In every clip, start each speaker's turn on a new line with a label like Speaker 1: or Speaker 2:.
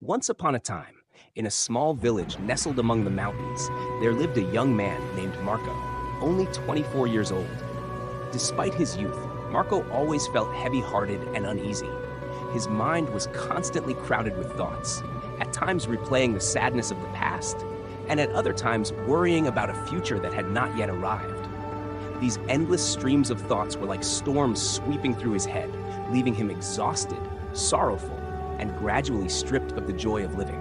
Speaker 1: Once upon a time, in a small village nestled among the mountains, there lived a young man named Marco, only 24 years old. Despite his youth, Marco always felt heavy-hearted and uneasy. His mind was constantly crowded with thoughts, at times replaying the sadness of the past, and at other times worrying about a future that had not yet arrived. These endless streams of thoughts were like storms sweeping through his head, leaving him exhausted, sorrowful, and gradually stripped of the joy of living.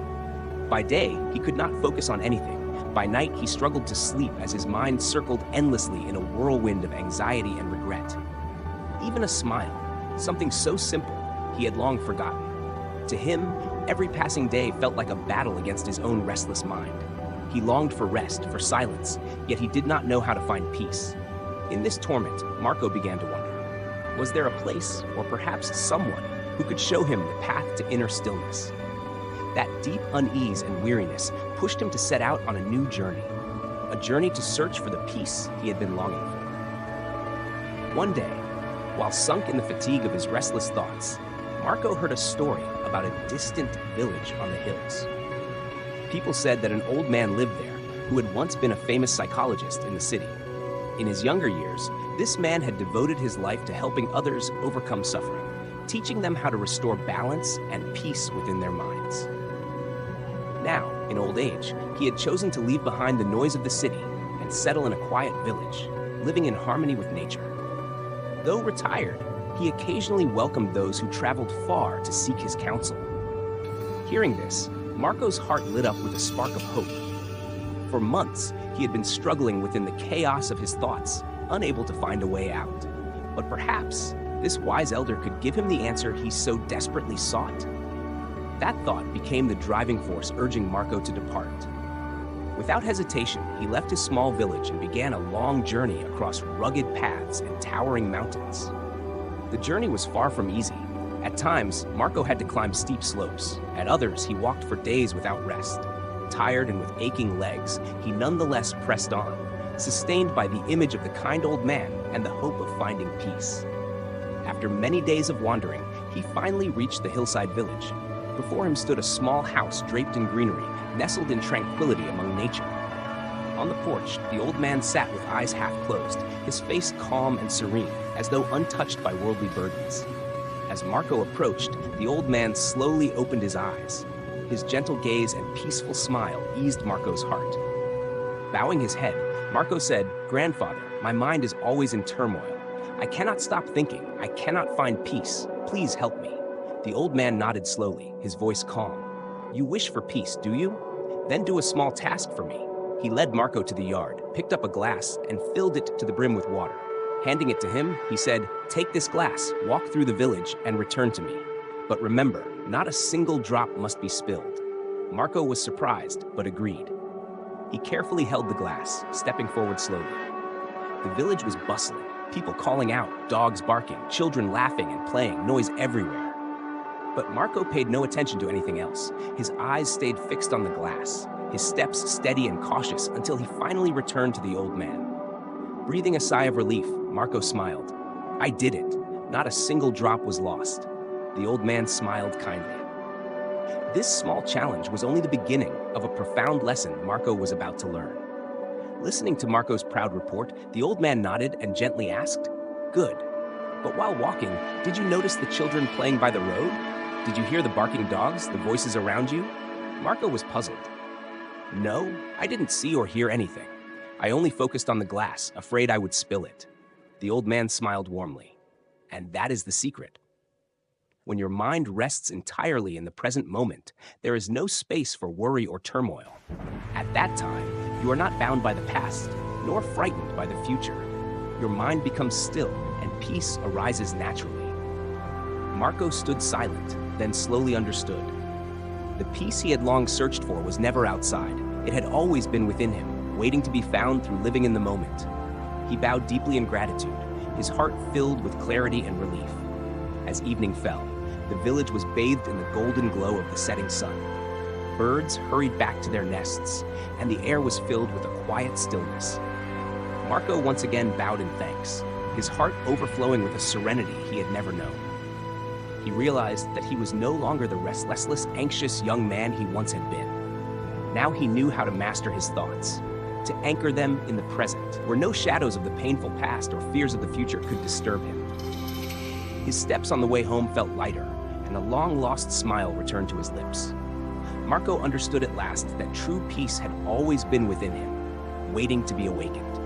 Speaker 1: By day, he could not focus on anything. By night, he struggled to sleep as his mind circled endlessly in a whirlwind of anxiety and regret. Even a smile, something so simple, he had long forgotten. To him, every passing day felt like a battle against his own restless mind. He longed for rest, for silence, yet he did not know how to find peace. In this torment, Marco began to wonder, was there a place, or perhaps someone, who could show him the path to inner stillness? That deep unease and weariness pushed him to set out on a new journey, a journey to search for the peace he had been longing for. One day, while sunk in the fatigue of his restless thoughts, Marco heard a story about a distant village on the hills. People said that an old man lived there who had once been a famous psychologist in the city. In his younger years, this man had devoted his life to helping others overcome suffering, teaching them how to restore balance and peace within their minds. Now, in old age, he had chosen to leave behind the noise of the city and settle in a quiet village, living in harmony with nature. Though retired, he occasionally welcomed those who traveled far to seek his counsel. Hearing this, Marco's heart lit up with a spark of hope. For months, he had been struggling within the chaos of his thoughts, unable to find a way out. But perhaps this wise elder could give him the answer he so desperately sought. That thought became the driving force urging Marco to depart. Without hesitation, he left his small village and began a long journey across rugged paths and towering mountains. The journey was far from easy. At times, Marco had to climb steep slopes. At others, he walked for days without rest. Tired and with aching legs, he nonetheless pressed on, sustained by the image of the kind old man and the hope of finding peace. After many days of wandering, he finally reached the hillside village. Before him stood a small house draped in greenery, nestled in tranquility among nature. On the porch, the old man sat with eyes half closed, his face calm and serene, as though untouched by worldly burdens. As Marco approached, the old man slowly opened his eyes. His gentle gaze and peaceful smile eased Marco's heart. Bowing his head, Marco said, "Grandfather, my mind is always in turmoil. I cannot stop thinking. I cannot find peace. Please help me." The old man nodded slowly, his voice calm. "You wish for peace, do you? Then do a small task for me." He led Marco to the yard, picked up a glass, and filled it to the brim with water. Handing it to him, he said, "Take this glass, walk through the village, and return to me. But remember, not a single drop must be spilled." Marco was surprised, but agreed. He carefully held the glass, stepping forward slowly. The village was bustling, people calling out, dogs barking, children laughing and playing, noise everywhere. But Marco paid no attention to anything else. His eyes stayed fixed on the glass, his steps steady and cautious until he finally returned to the old man. Breathing a sigh of relief, Marco smiled. "I did it. Not a single drop was lost." The old man smiled kindly. This small challenge was only the beginning of a profound lesson Marco was about to learn. Listening to Marco's proud report, the old man nodded and gently asked, "Good. But while walking, did you notice the children playing by the road? Did you hear the barking dogs, the voices around you?" Marco was puzzled. "No, I didn't see or hear anything. I only focused on the glass, afraid I would spill it." The old man smiled warmly. And that is the secret. When your mind rests entirely in the present moment, there is no space for worry or turmoil. At that time, you are not bound by the past, nor frightened by the future. Your mind becomes still, and peace arises naturally. Marco stood silent, then slowly understood. The peace he had long searched for was never outside. It had always been within him, waiting to be found through living in the moment. He bowed deeply in gratitude, his heart filled with clarity and relief. As evening fell, the village was bathed in the golden glow of the setting sun. Birds hurried back to their nests, and the air was filled with a quiet stillness. Marco once again bowed in thanks, his heart overflowing with a serenity he had never known. he realized that he was no longer the restless, anxious young man he once had been. Now he knew how to master his thoughts, to anchor them in the present, where no shadows of the painful past or fears of the future could disturb him. His steps on the way home felt lighter, and a long-lost smile returned to his lips. Marco understood at last that true peace had always been within him, waiting to be awakened.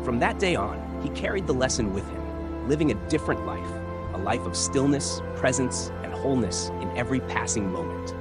Speaker 1: From that day on, he carried the lesson with him, living a different life, a life of stillness, presence, and wholeness in every passing moment.